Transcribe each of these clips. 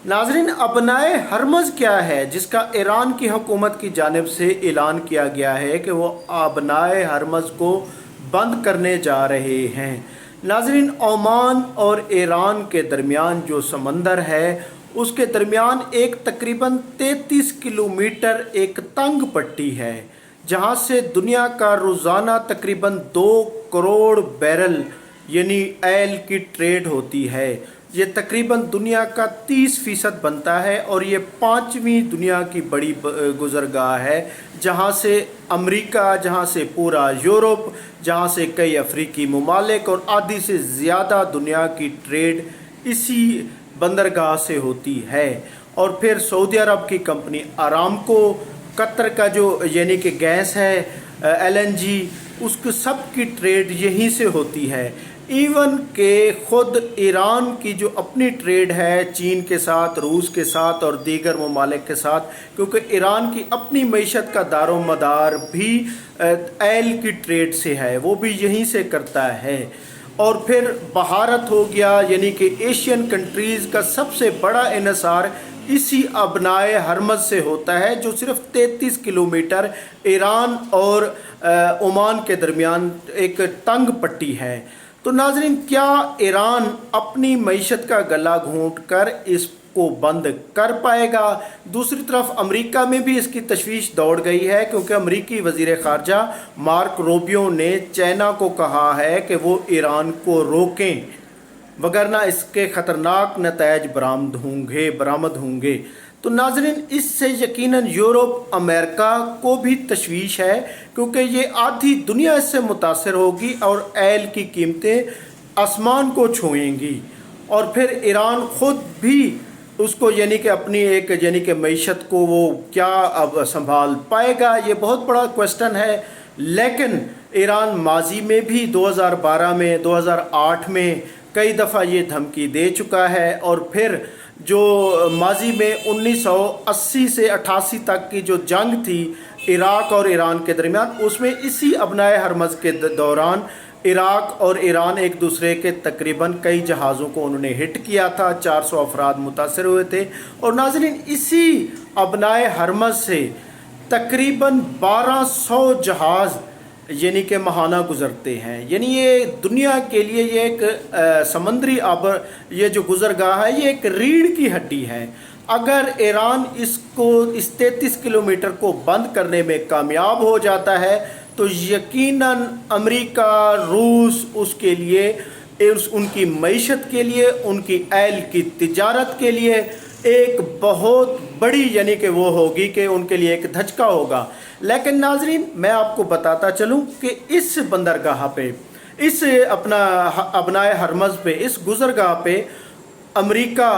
नाज़रीन, अबनाए हरमज़ क्या है जिसका ईरान की हुकूमत की जानिब से ऐलान किया गया है कि वो अबनाए हरमज़ को बंद करने जा रहे हैं। नाज़रीन, ओमान और ईरान के दरमियान जो समंदर है उसके दरमियान एक तकरीबन 33 किलोमीटर एक तंग पट्टी है जहाँ से दुनिया का रोज़ाना तकरीबन 2 करोड़ बैरल यानी ऑयल की ट्रेड होती है। ये तकरीबन दुनिया का 30% बनता है और ये 5वीं दुनिया की बड़ी गुज़रगाह है जहाँ से अमेरिका, जहाँ से पूरा यूरोप, जहाँ से कई अफ्रीकी ममालिक और आधी से ज़्यादा दुनिया की ट्रेड इसी बंदरगाह से होती है। और फिर सऊदी अरब की कंपनी अरामको, कतर का जो यानी कि गैस है LNG, उसको सब की ट्रेड यहीं से होती है। इवन के ख़ुद ईरान की जो अपनी ट्रेड है चीन के साथ, रूस के साथ और दीगर ममालिक के साथ, क्योंकि ईरान की अपनी मईशत का दारो मदार भी ऑयल की ट्रेड से है, वो भी यहीं से करता है। और फिर भारत हो गया, यानी कि एशियन कंट्रीज़ का सबसे बड़ा इन्हिसार इसी अबनाए हरमज़ से होता है जो सिर्फ 33 किलोमीटर ईरान और ओमान के दरमियान एक तंग पट्टी है। तो नाज़रीन, क्या ईरान अपनी मईशत का गला घोंट कर इसको बंद कर पाएगा? दूसरी तरफ अमेरिका में भी इसकी तशवीश दौड़ गई है क्योंकि अमेरिकी वज़ीर ख़ारजा मार्क रूबियो ने चाइना को कहा है कि वो ईरान को रोकें, वगरना इसके ख़तरनाक नतायज बरामद होंगे। तो नाज़रीन, इससे यकीनन यूरोप, अमेरिका को भी तशवीश है क्योंकि ये आधी दुनिया इससे मुतासर होगी और ऑयल की कीमतें आसमान को छुएंगी। और फिर ईरान ख़ुद भी उसको यानी कि अपनी एक यानी कि मईशत को वो क्या अब संभाल पाएगा, ये बहुत बड़ा क्वेश्चन है। लेकिन ईरान माजी में भी 2012 में, 2008 में कई दफ़ा ये धमकी दे चुका है। और फिर जो माजी में 1980 से 88 तक की जो जंग थी इराक़ और ईरान के दरमियान, उसमें इसी अबनाए हरमज़ के दौरान इराक़ और ईरान एक दूसरे के तकरीबन कई जहाज़ों को उन्होंने हिट किया था, 400 अफराद मुतासर हुए थे। और नाज़रीन, इसी अबनाए हरमज़ से तकरीबन 1200 जहाज़ यानी कि महाना गुज़रते हैं। यानी ये दुनिया के लिए ये एक समंदरी ये जो गुज़रगाह है ये एक रीढ़ की हड्डी है। अगर ईरान इसको इस 33 किलोमीटर को बंद करने में कामयाब हो जाता है तो यकीनन अमेरिका, रूस उसके लिए, उनकी मईशत के लिए, उनकी ऑयल की तिजारत के लिए एक बहुत बड़ी यानी कि वो होगी कि उनके लिए एक धचका होगा। लेकिन नाज़रीन, मैं आपको बताता चलूं कि इस बंदरगाह पे, इस अबनाए हरमज़ पे, इस गुज़रगाह पे अमेरिका,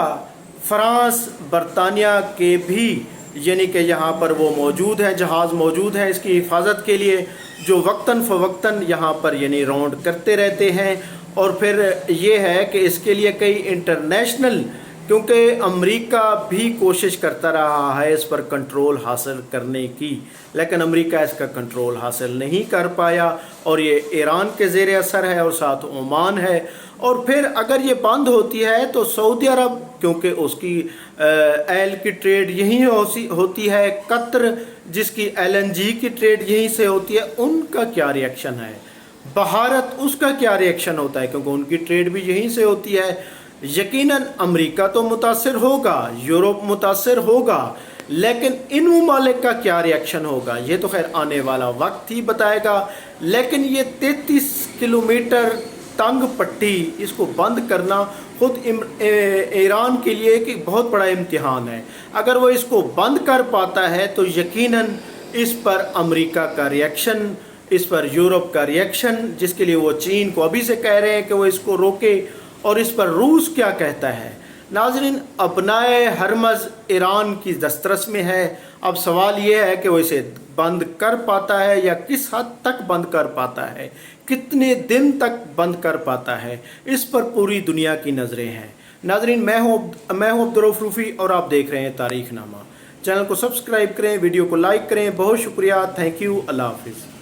फ्रांस, बरतानिया के भी यानी कि यहाँ पर वो मौजूद हैं, जहाज़ मौजूद हैं इसकी हिफाजत के लिए, जो वक्तन फ़वक्तन यहाँ पर यानी राउंड करते रहते हैं। और फिर ये है कि इसके लिए कई इंटरनेशनल, क्योंकि अमेरिका भी कोशिश करता रहा है इस पर कंट्रोल हासिल करने की, लेकिन अमेरिका इसका कंट्रोल हासिल नहीं कर पाया और ये ईरान के ज़ेर असर है और साथ ओमान है। और फिर अगर ये बंद होती है तो सऊदी अरब, क्योंकि उसकी ऑयल की ट्रेड यहीं होती है, कतर जिसकी LNG की ट्रेड यहीं से होती है, उनका क्या रिएक्शन है? भारत, उसका क्या रिएक्शन होता है क्योंकि उनकी ट्रेड भी यहीं से होती है। यकीनन अमेरिका तो मुतासिर होगा, यूरोप मुतासिर होगा, लेकिन इन ममालिक का क्या रिएक्शन होगा ये तो खैर आने वाला वक्त ही बताएगा। लेकिन ये 33 किलोमीटर तंग पट्टी, इसको बंद करना खुद ईरान के लिए एक बहुत बड़ा इम्तिहान है। अगर वो इसको बंद कर पाता है तो यकीनन इस पर अमेरिका का रिएक्शन, इस पर यूरोप का रिएक्शन, जिसके लिए वो चीन को अभी से कह रहे हैं कि वो इसको रोके, और इस पर रूस क्या कहता है। नाज़रीन, अबनाए हरमज़ ईरान की दस्तरस में है। अब सवाल ये है कि वो इसे बंद कर पाता है या किस हद तक बंद कर पाता है, कितने दिन तक बंद कर पाता है, इस पर पूरी दुनिया की नज़रें हैं। नाज़रीन, मैं हूँ अब्दुर्रऊफ़ रूफ़ी और आप देख रहे हैं तारीख़नामा। चैनल को सब्सक्राइब करें, वीडियो को लाइक करें। बहुत शुक्रिया, थैंक यू, अल्लाह हाफ़िज़।